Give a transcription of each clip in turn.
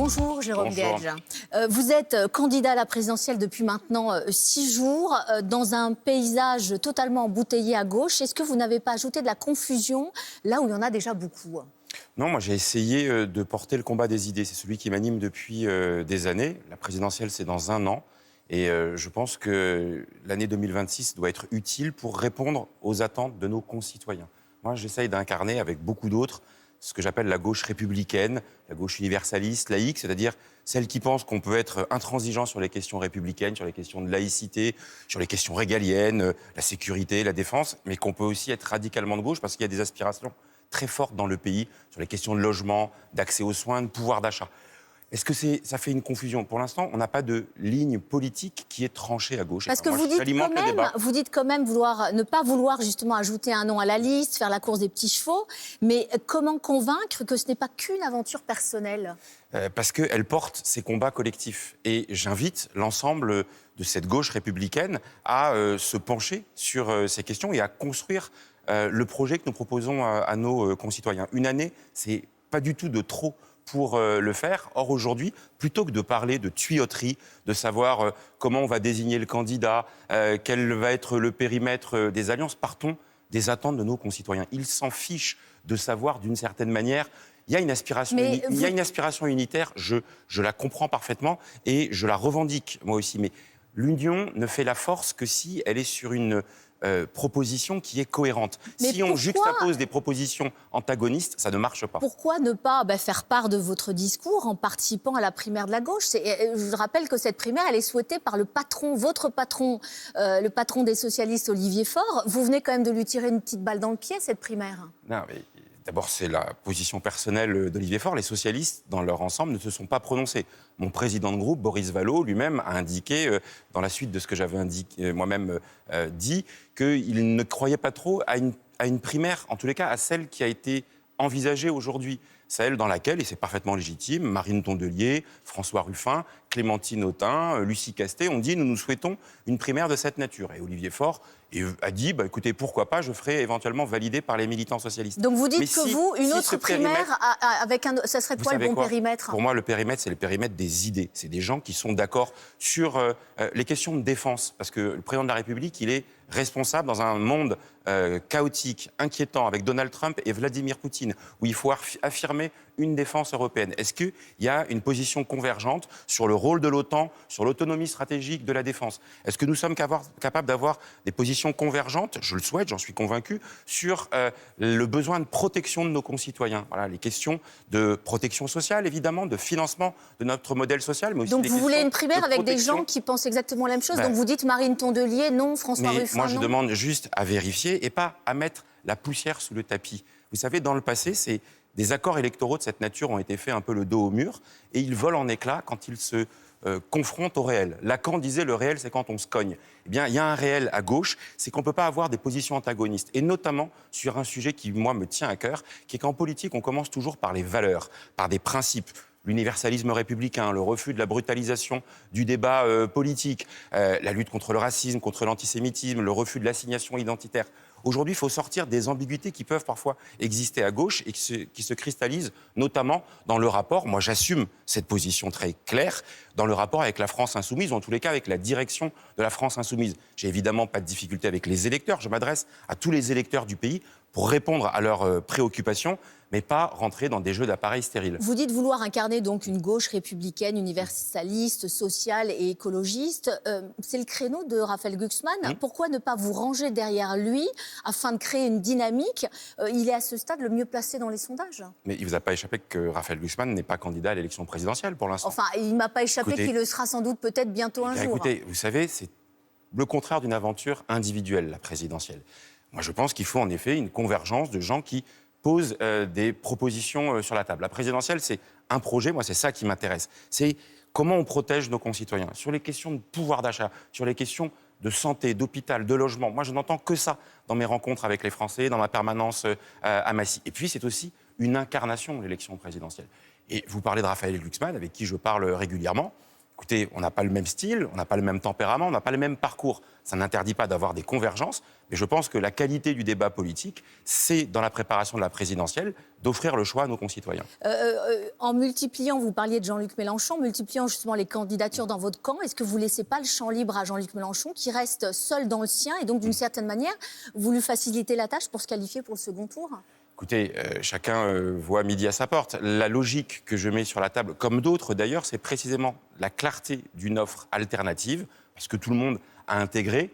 Bonjour Jérôme Bonjour. Gage. Vous êtes candidat à la présidentielle depuis maintenant 6 jours, dans un paysage totalement embouteillé à gauche. Est-ce que vous n'avez pas ajouté de la confusion là où il y en a déjà beaucoup? Non, moi j'ai essayé de porter le combat des idées. C'est celui qui m'anime depuis des années. La présidentielle, c'est dans 1 an. Et je pense que l'année 2026 doit être utile pour répondre aux attentes de nos concitoyens. Moi, j'essaye d'incarner avec beaucoup d'autres ce que j'appelle la gauche républicaine, la gauche universaliste, laïque, c'est-à-dire celle qui pense qu'on peut être intransigeant sur les questions républicaines, sur les questions de laïcité, sur les questions régaliennes, la sécurité, la défense, mais qu'on peut aussi être radicalement de gauche parce qu'il y a des aspirations très fortes dans le pays sur les questions de logement, d'accès aux soins, de pouvoir d'achat. Est-ce que ça fait une confusion? Pour l'instant, on n'a pas de ligne politique qui est tranchée à gauche. Parce que Moi, vous dites quand même ne pas vouloir justement ajouter un nom à la liste, faire la course des petits chevaux. Mais comment convaincre que ce n'est pas qu'une aventure personnelle? Parce qu'elle porte ses combats collectifs. Et j'invite l'ensemble de cette gauche républicaine à se pencher sur ces questions et à construire le projet que nous proposons à nos concitoyens. 1 année, c'est pas du tout de trop pour le faire. Or, aujourd'hui, plutôt que de parler de tuyauterie, de savoir comment on va désigner le candidat, quel va être le périmètre des alliances, partons des attentes de nos concitoyens. Ils s'en fichent de savoir, d'une certaine manière, il y a une aspiration unitaire, je la comprends parfaitement et je la revendique, moi aussi. Mais l'union ne fait la force que si elle est sur une proposition qui est cohérente. Si on juxtapose des propositions antagonistes, ça ne marche pas. Pourquoi ne pas faire part de votre discours en participant à la primaire de la gauche? Je vous rappelle que cette primaire, elle est souhaitée par le patron, votre patron, le patron des socialistes, Olivier Faure. Vous venez quand même de lui tirer une petite balle dans le pied, cette primaire. Non, mais d'abord, c'est la position personnelle d'Olivier Faure. Les socialistes, dans leur ensemble, ne se sont pas prononcés. Mon président de groupe, Boris Vallaud, lui-même, a indiqué, dans la suite de ce que j'avais moi-même dit, qu'il ne croyait pas trop à une primaire, en tous les cas à celle qui a été envisagée aujourd'hui. Celle dans laquelle, et c'est parfaitement légitime, Marine Tondelier, François Ruffin, Clémentine Autain, Lucie Castet ont dit « nous souhaitons une primaire de cette nature ». Et Olivier Faure a dit « écoutez, pourquoi pas, je ferai éventuellement valider par les militants socialistes ». Donc vous dites une autre primaire, ça serait quoi le bon périmètre? Pour moi, le périmètre, c'est le périmètre des idées. C'est des gens qui sont d'accord sur les questions de défense. Parce que le président de la République, il est responsable dans un monde chaotique, inquiétant, avec Donald Trump et Vladimir Poutine, où il faut affirmer une défense européenne. Est-ce qu'il y a une position convergente sur le rôle de l'OTAN, sur l'autonomie stratégique de la défense? Est-ce que nous sommes capables d'avoir des positions convergentes, je le souhaite, j'en suis convaincu, sur le besoin de protection de nos concitoyens? Voilà, les questions de protection sociale, évidemment, de financement de notre modèle social, mais aussi donc vous voulez une primaire avec des gens qui pensent exactement la même chose? Donc vous dites Marine Tondelier, non, François Ruffin, moi, je non. demande juste à vérifier et pas à mettre la poussière sous le tapis. Vous savez, dans le passé, des accords électoraux de cette nature ont été faits un peu le dos au mur et ils volent en éclats quand ils se confrontent au réel. Lacan disait le réel, c'est quand on se cogne. Eh bien, il y a un réel à gauche, c'est qu'on ne peut pas avoir des positions antagonistes. Et notamment sur un sujet qui, moi, me tient à cœur, qui est qu'en politique, on commence toujours par les valeurs, par des principes. L'universalisme républicain, le refus de la brutalisation du débat politique, la lutte contre le racisme, contre l'antisémitisme, le refus de l'assignation identitaire. Aujourd'hui, il faut sortir des ambiguïtés qui peuvent parfois exister à gauche et qui se cristallisent notamment dans le rapport, moi j'assume cette position très claire, dans le rapport avec la France insoumise, ou en tous les cas avec la direction de la France insoumise. J'ai évidemment pas de difficulté avec les électeurs, je m'adresse à tous les électeurs du pays pour répondre à leurs préoccupations, mais pas rentrer dans des jeux d'appareils stériles. Vous dites vouloir incarner donc une gauche républicaine, universaliste, sociale et écologiste. C'est le créneau de Raphaël Glucksmann. Pourquoi ne pas vous ranger derrière lui afin de créer une dynamique? Il est à ce stade le mieux placé dans les sondages. Mais il ne vous a pas échappé que Raphaël Glucksmann n'est pas candidat à l'élection présidentielle pour l'instant. Enfin, il ne m'a pas échappé qu'il le sera sans doute peut-être bientôt un jour. Écoutez, vous savez, c'est le contraire d'une aventure individuelle, la présidentielle. Moi, je pense qu'il faut en effet une convergence de gens qui posent des propositions sur la table. La présidentielle, c'est un projet, moi, c'est ça qui m'intéresse. C'est comment on protège nos concitoyens sur les questions de pouvoir d'achat, sur les questions de santé, d'hôpital, de logement. Moi, je n'entends que ça dans mes rencontres avec les Français, dans ma permanence à Massy. Et puis, c'est aussi une incarnation de l'élection présidentielle. Et vous parlez de Raphaël Glucksmann, avec qui je parle régulièrement. Écoutez, on n'a pas le même style, on n'a pas le même tempérament, on n'a pas le même parcours. Ça n'interdit pas d'avoir des convergences, mais je pense que la qualité du débat politique, c'est, dans la préparation de la présidentielle, d'offrir le choix à nos concitoyens. En multipliant, vous parliez de Jean-Luc Mélenchon, multipliant justement les candidatures dans votre camp, est-ce que vous ne laissez pas le champ libre à Jean-Luc Mélenchon, qui reste seul dans le sien, et donc d'une certaine manière, vous lui facilitez la tâche pour se qualifier pour le second tour ? Écoutez, chacun voit midi à sa porte. La logique que je mets sur la table, comme d'autres d'ailleurs, c'est précisément la clarté d'une offre alternative, parce que tout le monde a intégré,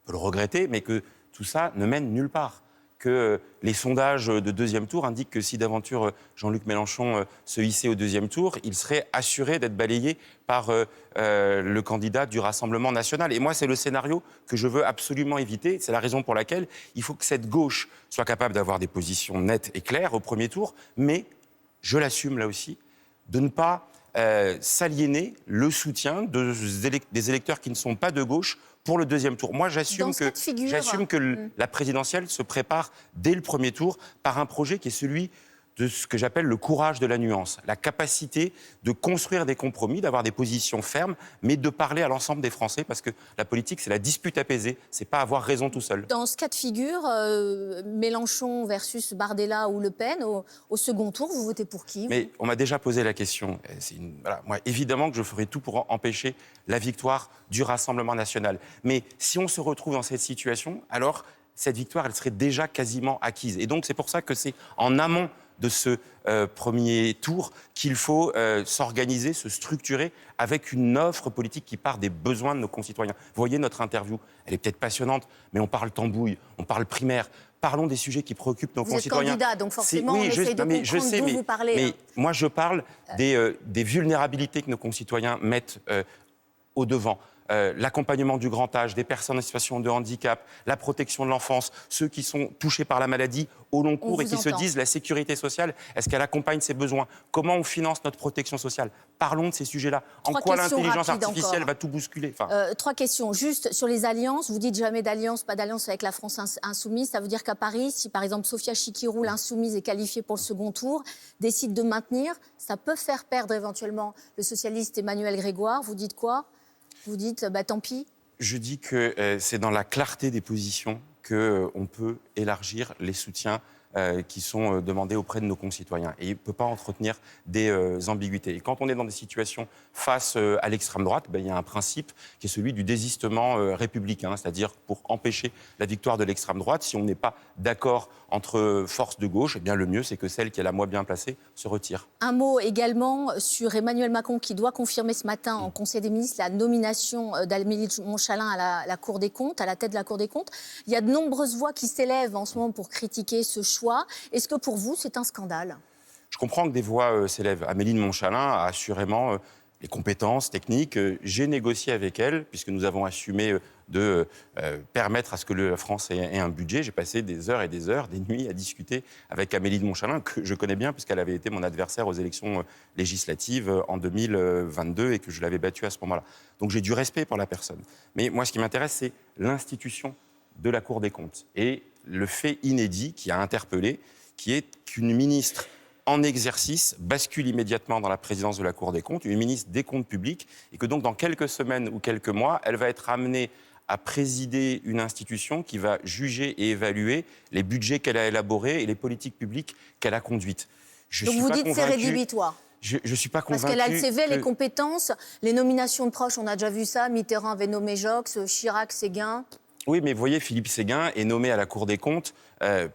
on peut le regretter, mais que tout ça ne mène nulle part. Que les sondages de deuxième tour indiquent que si d'aventure Jean-Luc Mélenchon se hissait au deuxième tour, il serait assuré d'être balayé par le candidat du Rassemblement national. Et moi, c'est le scénario que je veux absolument éviter. C'est la raison pour laquelle il faut que cette gauche soit capable d'avoir des positions nettes et claires au premier tour, mais, je l'assume là aussi, de ne pas s'aliéner le soutien des électeurs qui ne sont pas de gauche pour le deuxième tour. Moi, j'assume que la présidentielle se prépare dès le premier tour par un projet qui est celui de ce que j'appelle le courage de la nuance, la capacité de construire des compromis, d'avoir des positions fermes, mais de parler à l'ensemble des Français, parce que la politique, c'est la dispute apaisée, c'est pas avoir raison tout seul. Dans ce cas de figure, Mélenchon versus Bardella ou Le Pen, au second tour, vous votez pour qui ? Mais on m'a déjà posé la question. Voilà, moi, évidemment que je ferai tout pour empêcher la victoire du Rassemblement national. Mais si on se retrouve dans cette situation, alors cette victoire, elle serait déjà quasiment acquise. Et donc, c'est pour ça que c'est en amont de ce premier tour qu'il faut s'organiser, se structurer avec une offre politique qui part des besoins de nos concitoyens. Vous voyez, notre interview, elle est peut-être passionnante, mais on parle tambouille, on parle primaire. Parlons des sujets qui préoccupent nos concitoyens. Vous êtes candidat, donc forcément, on essaie de comprendre d'où vous parlez. Mais moi, je parle des vulnérabilités que nos concitoyens mettent au devant. L'accompagnement du grand âge, des personnes en situation de handicap, la protection de l'enfance, ceux qui sont touchés par la maladie au long cours et qui se disent la sécurité sociale, est-ce qu'elle accompagne ses besoins ? Comment on finance notre protection sociale ? Parlons de ces sujets-là. En quoi l'intelligence artificielle va tout bousculer ? 3 questions. Juste sur les alliances, vous dites jamais d'alliance, pas d'alliance avec la France insoumise. Ça veut dire qu'à Paris, si par exemple Sophia Chikirou, l'insoumise, est qualifiée pour le second tour, décide de maintenir, ça peut faire perdre éventuellement le socialiste Emmanuel Grégoire. Vous dites quoi ? Vous dites, tant pis ? Je dis que c'est dans la clarté des positions qu'on peut élargir les soutiens qui sont demandés auprès de nos concitoyens. Et il ne peut pas entretenir des ambiguïtés. Et quand on est dans des situations face à l'extrême droite, il y a un principe qui est celui du désistement républicain, c'est-à-dire pour empêcher la victoire de l'extrême droite, si on n'est pas d'accord entre forces de gauche, le mieux, c'est que celle qui est la moins bien placée se retire. Un mot également sur Emmanuel Macron, qui doit confirmer ce matin en Conseil des ministres la nomination d'Amélie de Montchalin à la Cour des comptes, à la tête de la Cour des comptes. Il y a de nombreuses voix qui s'élèvent en ce moment pour critiquer ce choix. Est-ce que pour vous, c'est un scandale ? Je comprends que des voix s'élèvent. Amélie de Montchalin a assurément les compétences techniques. J'ai négocié avec elle, puisque nous avons assumé de permettre à ce que la France ait un budget. J'ai passé des heures et des heures, des nuits à discuter avec Amélie de Montchalin, que je connais bien, puisqu'elle avait été mon adversaire aux élections législatives en 2022 et que je l'avais battue à ce moment-là. Donc j'ai du respect pour la personne. Mais moi, ce qui m'intéresse, c'est l'institution de la Cour des comptes. Et le fait inédit qui a interpellé, qui est qu'une ministre en exercice bascule immédiatement dans la présidence de la Cour des comptes, une ministre des comptes publics, et que donc dans quelques semaines ou quelques mois, elle va être amenée à présider une institution qui va juger et évaluer les budgets qu'elle a élaborés et les politiques publiques qu'elle a conduites. Donc vous dites que c'est rédhibitoire ? Je ne suis pas convaincu. Parce qu'elle a le CV, les compétences, les nominations de proches, on a déjà vu ça. Mitterrand avait nommé Jox, Chirac, Séguin. Oui, mais vous voyez, Philippe Séguin est nommé à la Cour des comptes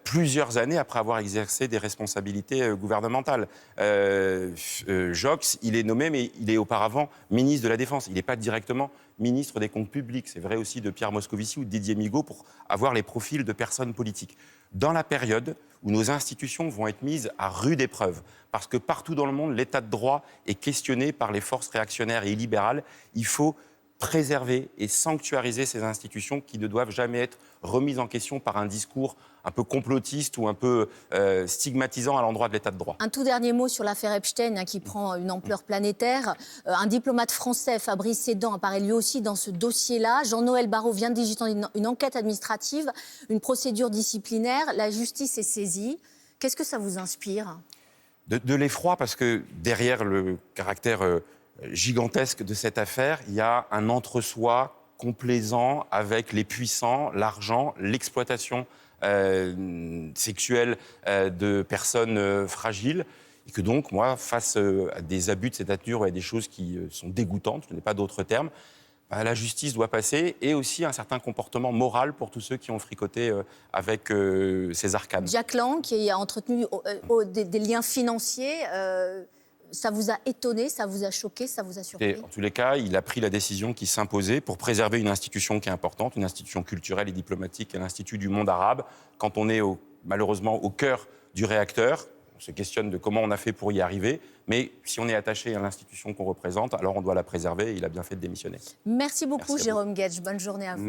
plusieurs années après avoir exercé des responsabilités gouvernementales. Jox, il est nommé, mais il est auparavant ministre de la Défense. Il n'est pas directement ministre des Comptes publics. C'est vrai aussi de Pierre Moscovici ou de Didier Migaud pour avoir les profils de personnes politiques. Dans la période où nos institutions vont être mises à rude épreuve, parce que partout dans le monde, l'état de droit est questionné par les forces réactionnaires et illibérales, il faut préserver et sanctuariser ces institutions qui ne doivent jamais être remises en question par un discours un peu complotiste ou un peu stigmatisant à l'endroit de l'état de droit. Un tout dernier mot sur l'affaire Epstein qui prend une ampleur planétaire. Un diplomate français, Fabrice Sédan, apparaît lui aussi dans ce dossier-là. Jean-Noël Barrot vient de digiter une enquête administrative, une procédure disciplinaire. La justice est saisie. Qu'est-ce que ça vous inspire ? De l'effroi, parce que derrière le caractère gigantesque de cette affaire, il y a un entre-soi complaisant avec les puissants, l'argent, l'exploitation sexuelle de personnes fragiles. Et que donc, moi, face à des abus de cette nature et à des choses qui sont dégoûtantes, je n'ai pas d'autre terme, la justice doit passer et aussi un certain comportement moral pour tous ceux qui ont fricoté avec ces arcanes. Jack Lang, qui a entretenu des liens financiers, ça vous a étonné, ça vous a choqué, ça vous a surpris? Et en tous les cas, il a pris la décision qui s'imposait pour préserver une institution qui est importante, une institution culturelle et diplomatique, l'Institut du monde arabe. Quand on est malheureusement au cœur du réacteur, on se questionne de comment on a fait pour y arriver. Mais si on est attaché à l'institution qu'on représente, alors on doit la préserver et il a bien fait de démissionner. Merci beaucoup, Merci à vous. Jérôme Guedj. Bonne journée à vous.